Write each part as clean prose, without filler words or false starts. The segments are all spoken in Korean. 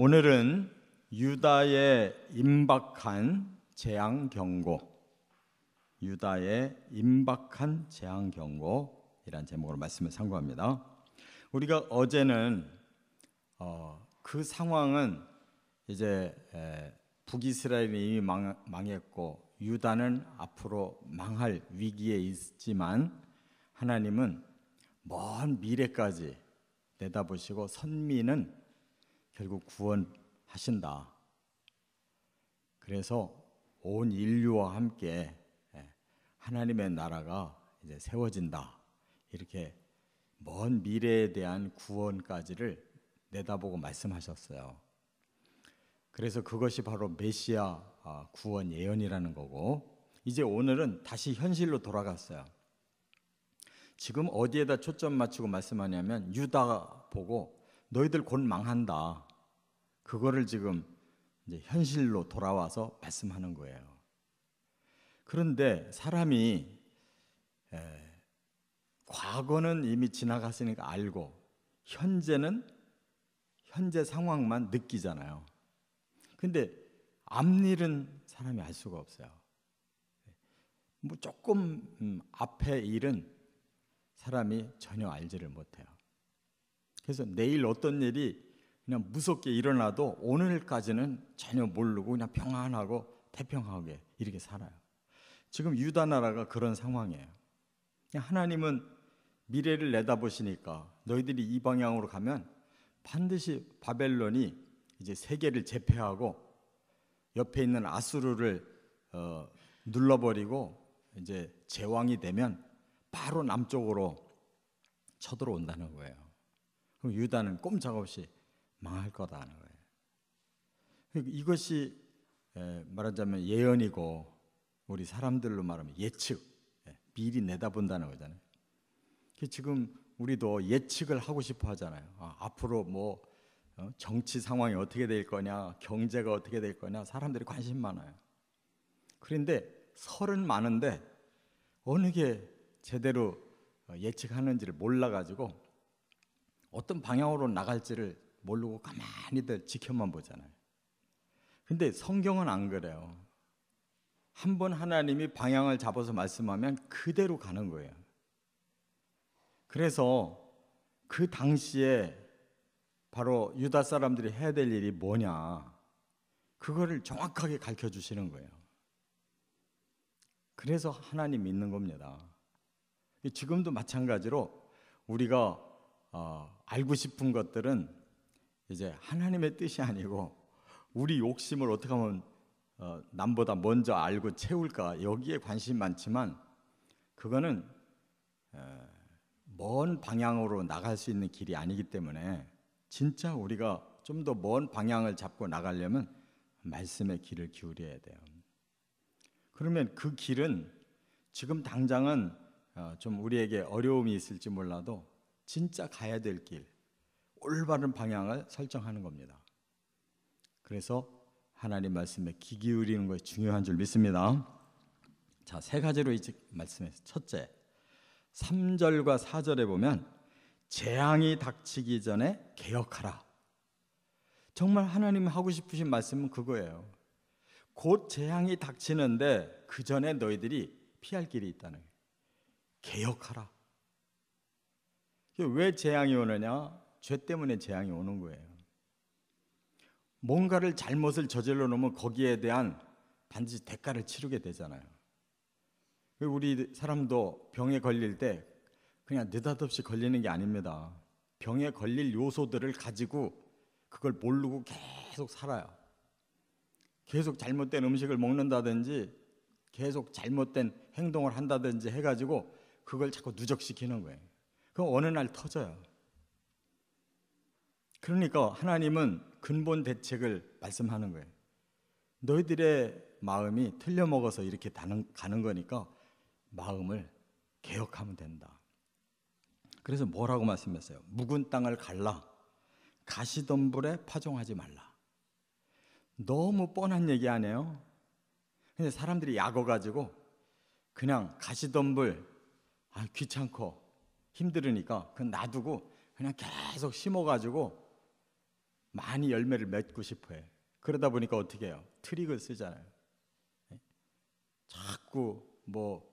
오늘은 유다의 임박한 재앙 경고, 유다의 임박한 재앙 경고이란 제목으로 말씀을 상고합니다. 우리가 어제는 그 상황은 이제 북이스라엘이 이미 망했고 유다는 앞으로 망할 위기에 있지만 하나님은 먼 미래까지 내다보시고 선민은 결국 구원하신다. 그래서 온 인류와 함께 하나님의 나라가 이제 세워진다. 이렇게 먼 미래에 대한 구원까지를 내다보고 말씀하셨어요. 그래서 그것이 바로 메시아 구원 예언이라는 거고, 이제 오늘은 다시 현실로 돌아갔어요. 지금 어디에다 초점 맞추고 말씀하냐면 유다 보고 너희들 곧 망한다. 그거를 지금 이제 현실로 돌아와서 말씀하는 거예요. 그런데 사람이 과거는 이미 지나갔으니까 알고 현재 상황만 느끼잖아요. 근데 앞일은 사람이 알 수가 없어요. 뭐 조금 앞의 일은 사람이 전혀 알지를 못해요. 그래서 내일 어떤 일이 그냥 무섭게 일어나도 오늘까지는 전혀 모르고 그냥 평안하고 태평하게 이렇게 살아요. 지금 유다 나라가 그런 상황이에요. 하나님은 미래를 내다보시니까 너희들이 이 방향으로 가면 반드시 바벨론이 이제 세계를 제패하고 옆에 있는 아수르를 눌러버리고 이제 제왕이 되면 바로 남쪽으로 쳐들어온다는 거예요. 그럼 유다는 꼼짝없이 망할 거다는 거예요. 이것이 말하자면 예언이고 우리 사람들로 말하면 예측, 미리 내다본다는 거잖아요. 지금 우리도 예측을 하고 싶어 하잖아요. 앞으로 뭐 정치 상황이 어떻게 될 거냐, 경제가 어떻게 될 거냐, 사람들이 관심 많아요. 그런데 설은 많은데 어느 게 제대로 예측하는지를 몰라가지고 어떤 방향으로 나갈지를 모르고 가만히들 지켜만 보잖아요. 근데 성경은 안 그래요. 한번 하나님이 방향을 잡아서 말씀하면 그대로 가는 거예요. 그래서 그 당시에 바로 유다 사람들이 해야 될 일이 뭐냐, 그거를 정확하게 가르쳐 주시는 거예요. 그래서 하나님 믿는 겁니다. 지금도 마찬가지로 우리가 알고 싶은 것들은 이제 하나님의 뜻이 아니고 우리 욕심을 어떻게 하면 남보다 먼저 알고 채울까, 여기에 관심이 많지만 그거는 먼 방향으로 나갈 수 있는 길이 아니기 때문에 진짜 우리가 좀 더 먼 방향을 잡고 나가려면 말씀의 길을 기울여야 돼요. 그러면 그 길은 지금 당장은 좀 우리에게 어려움이 있을지 몰라도 진짜 가야 될 길, 올바른 방향을 설정하는 겁니다. 그래서 하나님 말씀에 귀 기울이는 것이 중요한 줄 믿습니다. 자, 세 가지로 이제 말씀해서 첫째, 3절과 4절에 보면 재앙이 닥치기 전에 개혁하라. 정말 하나님이 하고 싶으신 말씀은 그거예요. 곧 재앙이 닥치는데 그 전에 너희들이 피할 길이 있다는 거예요. 개혁하라. 왜 재앙이 오느냐? 죄 때문에 재앙이 오는 거예요. 뭔가를 잘못을 저질러 놓으면 거기에 대한 반드시 대가를 치르게 되잖아요. 우리 사람도 병에 걸릴 때 그냥 느닷없이 걸리는 게 아닙니다. 병에 걸릴 요소들을 가지고 그걸 모르고 계속 살아요. 계속 잘못된 음식을 먹는다든지 계속 잘못된 행동을 한다든지 해가지고 그걸 자꾸 누적시키는 거예요. 그럼 어느 날 터져요. 그러니까 하나님은 근본 대책을 말씀하는 거예요. 너희들의 마음이 틀려먹어서 이렇게 가는 거니까 마음을 개혁하면 된다. 그래서 뭐라고 말씀했어요? 묵은 땅을 갈라, 가시덤불에 파종하지 말라. 너무 뻔한 얘기 아니에요? 근데 사람들이 약어가지고 그냥 가시덤불 귀찮고 힘들으니까 그냥 놔두고 그냥 계속 심어가지고 많이 열매를 맺고 싶어해. 그러다 보니까 어떻게 해요? 트릭을 쓰잖아요. 자꾸 뭐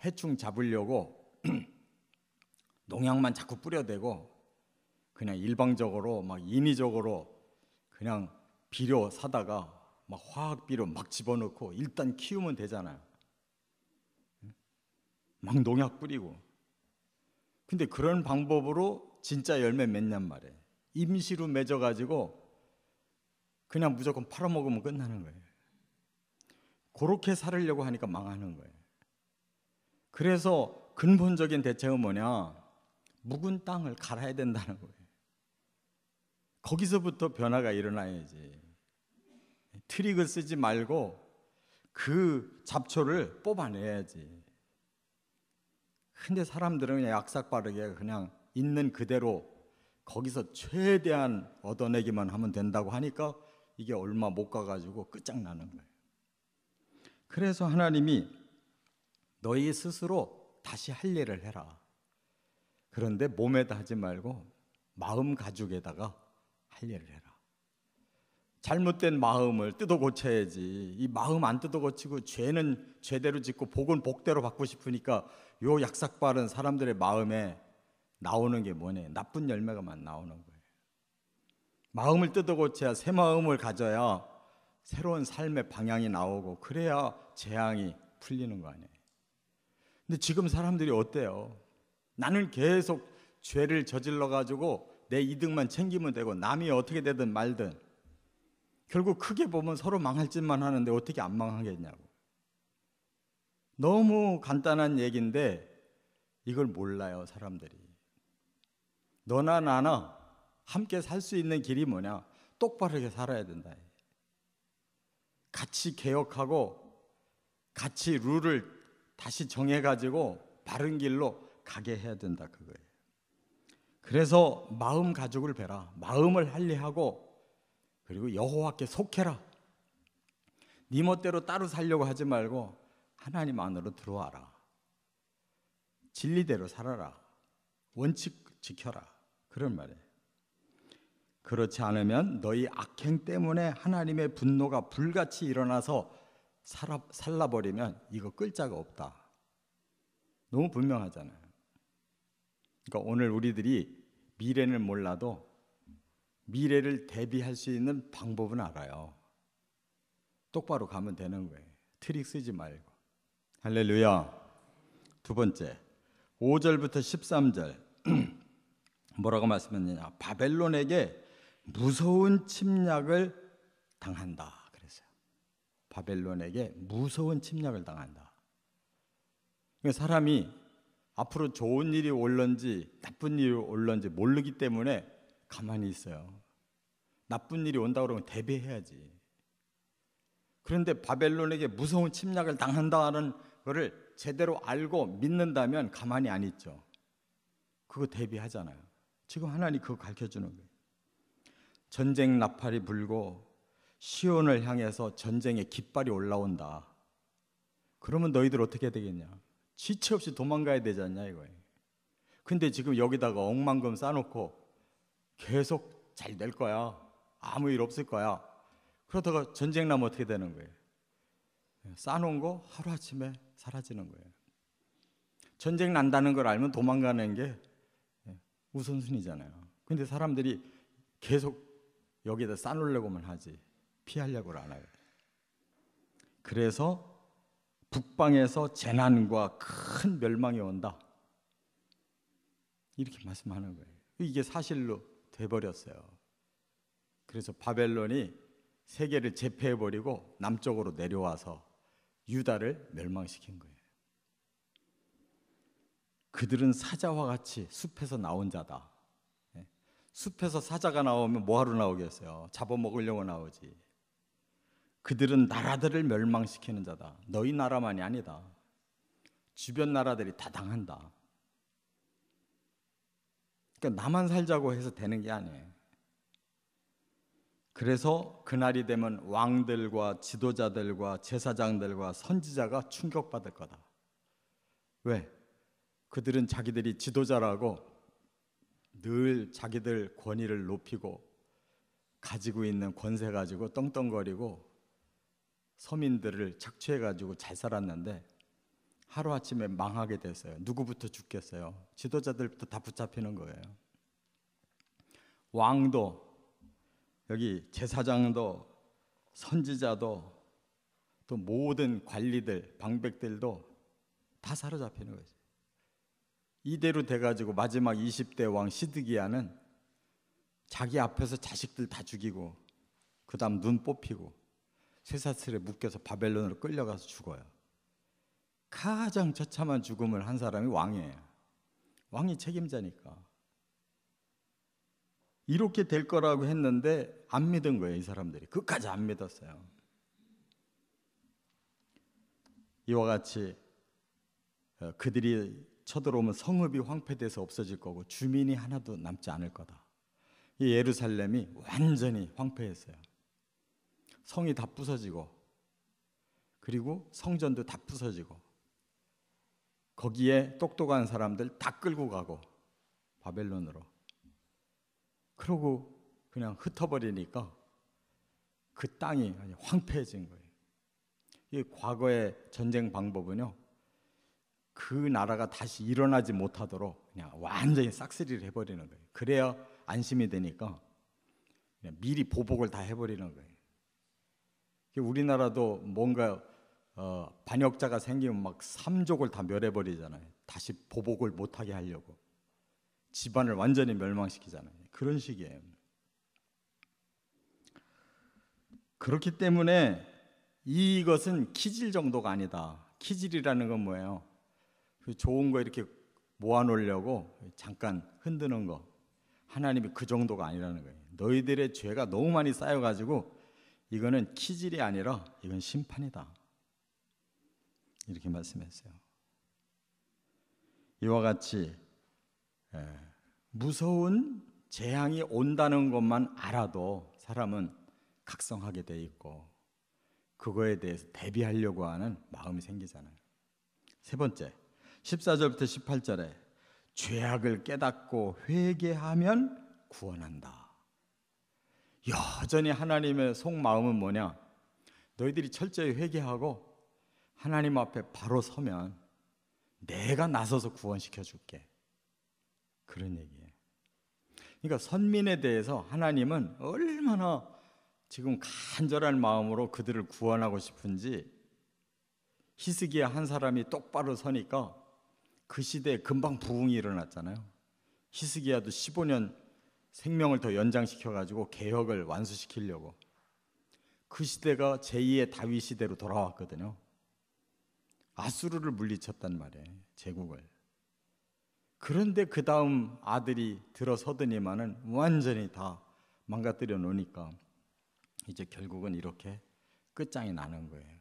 해충 잡으려고 농약만 자꾸 뿌려대고 그냥 일방적으로 막 인위적으로 그냥 비료 사다가 막 화학 비료 막 집어넣고 일단 키우면 되잖아요. 막 농약 뿌리고. 근데 그런 방법으로 진짜 열매 맺냔 말이에요. 임시로 맺어가지고 그냥 무조건 팔아먹으면 끝나는 거예요. 그렇게 살으려고 하니까 망하는 거예요. 그래서 근본적인 대책은 뭐냐? 묵은 땅을 갈아야 된다는 거예요. 거기서부터 변화가 일어나야지. 트릭을 쓰지 말고 그 잡초를 뽑아내야지. 근데 사람들은 그냥 약삭빠르게 그냥 있는 그대로 거기서 최대한 얻어내기만 하면 된다고 하니까 이게 얼마 못 가가지고 끝장나는 거예요. 그래서 하나님이 너희 스스로 다시 할 일을 해라. 그런데 몸에다 하지 말고 마음 가죽에다가 할 일을 해라. 잘못된 마음을 뜯어 고쳐야지. 이 마음 안 뜯어 고치고 죄는 죄대로 짓고 복은 복대로 받고 싶으니까 요 약삭빠른 사람들의 마음에 나오는 게 뭐냐? 나쁜 열매가만 나오는 거예요. 마음을 뜯어 고쳐야 새 마음을 가져야 새로운 삶의 방향이 나오고 그래야 재앙이 풀리는 거 아니에요. 근데 지금 사람들이 어때요? 나는 계속 죄를 저질러 가지고 내 이득만 챙기면 되고 남이 어떻게 되든 말든 결국 크게 보면 서로 망할 짓만 하는데 어떻게 안 망하겠냐고. 너무 간단한 얘기인데 이걸 몰라요, 사람들이. 너나 나나 함께 살 수 있는 길이 뭐냐? 똑바르게 살아야 된다. 같이 개혁하고 같이 룰을 다시 정해가지고 바른 길로 가게 해야 된다, 그거예요. 그래서 마음 가죽을 베라. 마음을 할례하고 그리고 여호와께 속해라. 네 멋대로 따로 살려고 하지 말고 하나님 안으로 들어와라. 진리대로 살아라. 원칙 지켜라. 그런 말이에요. 그렇지 않으면 너희 악행 때문에 하나님의 분노가 불같이 일어나서 살라버리면 이거 끌 자가 없다. 너무 분명하잖아요. 그러니까 오늘 우리들이 미래는 몰라도 미래를 대비할 수 있는 방법은 알아요. 똑바로 가면 되는 거예요. 트릭 쓰지 말고. 할렐루야. 두 번째, 5절부터 13절 뭐라고 말씀했느냐? 바벨론에게 무서운 침략을 당한다 그랬어요. 바벨론에게 무서운 침략을 당한다. 그러니까 사람이 앞으로 좋은 일이 올런지 나쁜 일이 올런지 모르기 때문에 가만히 있어요. 나쁜 일이 온다 그러면 대비해야지. 그런데 바벨론에게 무서운 침략을 당한다는 것을 제대로 알고 믿는다면 가만히 안 있죠. 그거 대비하잖아요. 지금 하나님 그거 가르쳐주는 거예요. 전쟁 나팔이 불고 시온을 향해서 전쟁의 깃발이 올라온다. 그러면 너희들 어떻게 되겠냐? 지체 없이 도망가야 되지 않냐 이거예요. 근데 지금 여기다가 억만금 싸놓고 계속 잘 될 거야. 아무 일 없을 거야. 그러다가 전쟁 나면 어떻게 되는 거예요? 싸놓은 거 하루아침에 사라지는 거예요. 전쟁 난다는 걸 알면 도망가는 게 우선순위잖아요. 근데 사람들이 계속 여기다 싸놓으려고만 하지 피하려고는 안 해요. 그래서 북방에서 재난과 큰 멸망이 온다. 이렇게 말씀하는 거예요. 이게 사실로 돼버렸어요. 그래서 바벨론이 세계를 제패해버리고 남쪽으로 내려와서 유다를 멸망시킨 거예요. 그들은 사자와 같이 숲에서 나온 자다. 숲에서 사자가 나오면 뭐하러 나오겠어요? 잡아먹으려고 나오지. 그들은 나라들을 멸망시키는 자다. 너희 나라만이 아니다. 주변 나라들이 다 당한다. 그러니까 나만 살자고 해서 되는 게 아니에요. 그래서 그날이 되면 왕들과 지도자들과 제사장들과 선지자가 충격받을 거다. 왜? 그들은 자기들이 지도자라고 늘 자기들 권위를 높이고 가지고 있는 권세 가지고 떵떵거리고 서민들을 착취해 가지고 잘 살았는데 하루아침에 망하게 됐어요. 누구부터 죽겠어요? 지도자들부터 다 붙잡히는 거예요. 왕도, 여기 제사장도, 선지자도, 또 모든 관리들, 방백들도 다 사로잡히는 거죠. 이대로 돼가지고 마지막 20대 왕 시드기야는 자기 앞에서 자식들 다 죽이고 그 다음 눈 뽑히고 쇠사슬에 묶여서 바벨론으로 끌려가서 죽어요. 가장 처참한 죽음을 한 사람이 왕이에요. 왕이 책임자니까. 이렇게 될 거라고 했는데 안 믿은 거예요. 이 사람들이 끝까지 안 믿었어요. 이와 같이 그들이 쳐들어오면 성읍이 황폐돼서 없어질 거고 주민이 하나도 남지 않을 거다. 이 예루살렘이 완전히 황폐했어요. 성이 다 부서지고 그리고 성전도 다 부서지고 거기에 똑똑한 사람들 다 끌고 가고 바벨론으로. 그러고 그냥 흩어버리니까 그 땅이 황폐해진 거예요. 이 과거의 전쟁 방법은요, 그 나라가 다시 일어나지 못하도록 그냥 완전히 싹쓸이를 해버리는 거예요. 그래야 안심이 되니까 그냥 미리 보복을 다 해버리는 거예요. 우리나라도 뭔가 반역자가 생기면 막 삼족을 다 멸해버리잖아요. 다시 보복을 못하게 하려고 집안을 완전히 멸망시키잖아요. 그런 식이에요. 그렇기 때문에 이것은 키질 정도가 아니다. 키질이라는 건 뭐예요? 좋은 거 이렇게 모아놓으려고 잠깐 흔드는 거. 하나님이 그 정도가 아니라는 거예요. 너희들의 죄가 너무 많이 쌓여가지고 이거는 키질이 아니라 이건 심판이다. 이렇게 말씀했어요. 이와 같이 무서운 재앙이 온다는 것만 알아도 사람은 각성하게 돼 있고 그거에 대해서 대비하려고 하는 마음이 생기잖아요. 세 번째, 14절부터 18절에 죄악을 깨닫고 회개하면 구원한다. 여전히 하나님의 속마음은 뭐냐? 너희들이 철저히 회개하고 하나님 앞에 바로 서면 내가 나서서 구원시켜 줄게. 그런 얘기예요. 그러니까 선민에 대해서 하나님은 얼마나 지금 간절한 마음으로 그들을 구원하고 싶은지, 히스기야 한 사람이 똑바로 서니까 그 시대에 금방 부흥이 일어났잖아요. 히스기야도 15년 생명을 더 연장시켜가지고 개혁을 완수시키려고. 그 시대가 제2의 다윗 시대로 돌아왔거든요. 아수르를 물리쳤단 말이에요, 제국을. 그런데 그 다음 아들이 들어서더니만은 완전히 다 망가뜨려 놓으니까 이제 결국은 이렇게 끝장이 나는 거예요.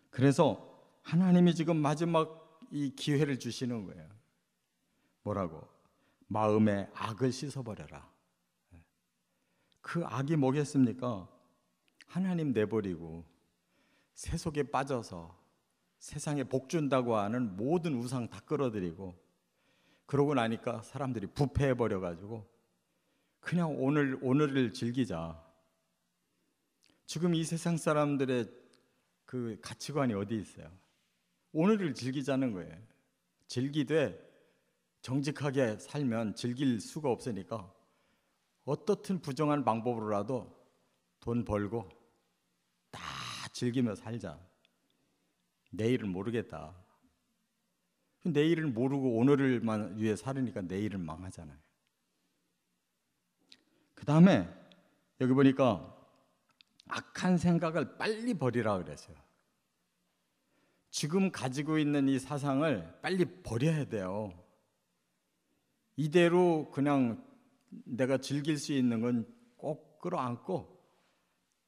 그래서 하나님이 지금 마지막 이 기회를 주시는 거예요. 뭐라고? 마음의 악을 씻어버려라. 그 악이 뭐겠습니까? 하나님 내버리고 세속에 빠져서 세상에 복 준다고 하는 모든 우상 다 끌어들이고, 그러고 나니까 사람들이 부패해버려가지고 그냥 오늘을 즐기자. 지금 이 세상 사람들의 그 가치관이 어디 있어요? 오늘을 즐기자는 거예요. 즐기되 정직하게 살면 즐길 수가 없으니까 어떻든 부정한 방법으로라도 돈 벌고 다 즐기며 살자. 내일을 모르겠다. 내일을 모르고 오늘을만 위해 살으니까 내일은 망하잖아요. 그 다음에 여기 보니까 악한 생각을 빨리 버리라 그랬어요. 지금 가지고 있는 이 사상을 빨리 버려야 돼요. 이대로 그냥 내가 즐길 수 있는 건 꼭 끌어안고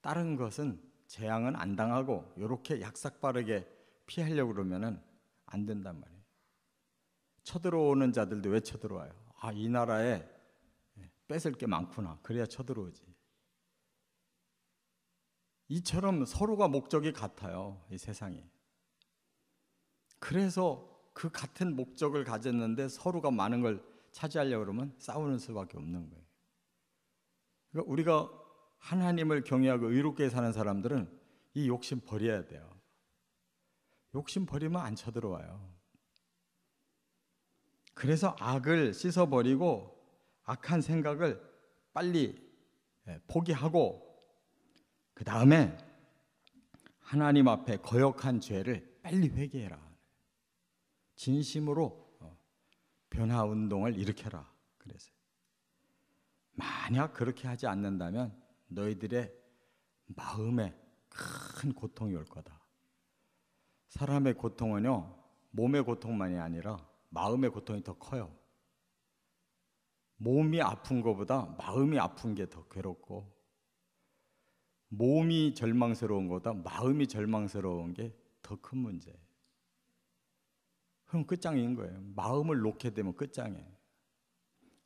다른 것은 재앙은 안 당하고 이렇게 약삭빠르게 피하려고 그러면은 안 된단 말이에요. 쳐들어오는 자들도 왜 쳐들어와요? 아, 이 나라에 뺏을 게 많구나. 그래야 쳐들어오지. 이처럼 서로가 목적이 같아요, 이 세상이. 그래서 그 같은 목적을 가졌는데 서로가 많은 걸 차지하려고 그러면 싸우는 수밖에 없는 거예요. 그러니까 우리가 하나님을 경외하고 의롭게 사는 사람들은 이 욕심 버려야 돼요. 욕심 버리면 안 쳐들어와요. 그래서 악을 씻어버리고 악한 생각을 빨리 포기하고 그 다음에 하나님 앞에 거역한 죄를 빨리 회개해라. 진심으로 변화 운동을 일으켜라. 그래서 만약 그렇게 하지 않는다면 너희들의 마음에 큰 고통이 올 거다. 사람의 고통은요, 몸의 고통만이 아니라 마음의 고통이 더 커요. 몸이 아픈 것보다 마음이 아픈 게 더 괴롭고, 몸이 절망스러운 것보다 마음이 절망스러운 게 더 큰 문제예요. 그럼 끝장인 거예요. 마음을 놓게 되면 끝장이에요.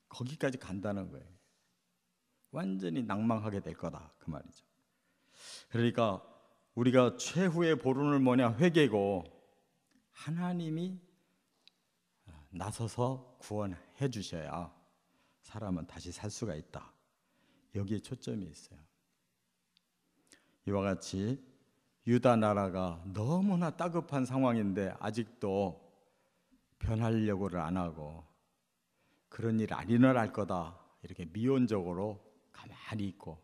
거기까지 간다는 거예요. 완전히 낭망하게 될 거다, 그 말이죠. 그러니까 우리가 최후의 보루는 뭐냐? 회개고, 하나님이 나서서 구원해 주셔야 사람은 다시 살 수가 있다. 여기에 초점이 있어요. 이와 같이 유다 나라가 너무나 다급한 상황인데 아직도 변하려고를 안 하고, 그런 일 안 일어날 거다 이렇게 미온적으로 가만히 있고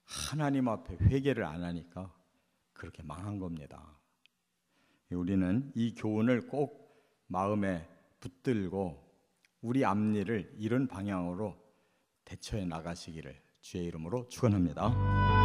하나님 앞에 회개를 안 하니까 그렇게 망한 겁니다. 우리는 이 교훈을 꼭 마음에 붙들고 우리 앞일을 이런 방향으로 대처해 나가시기를 주의 이름으로 축원합니다.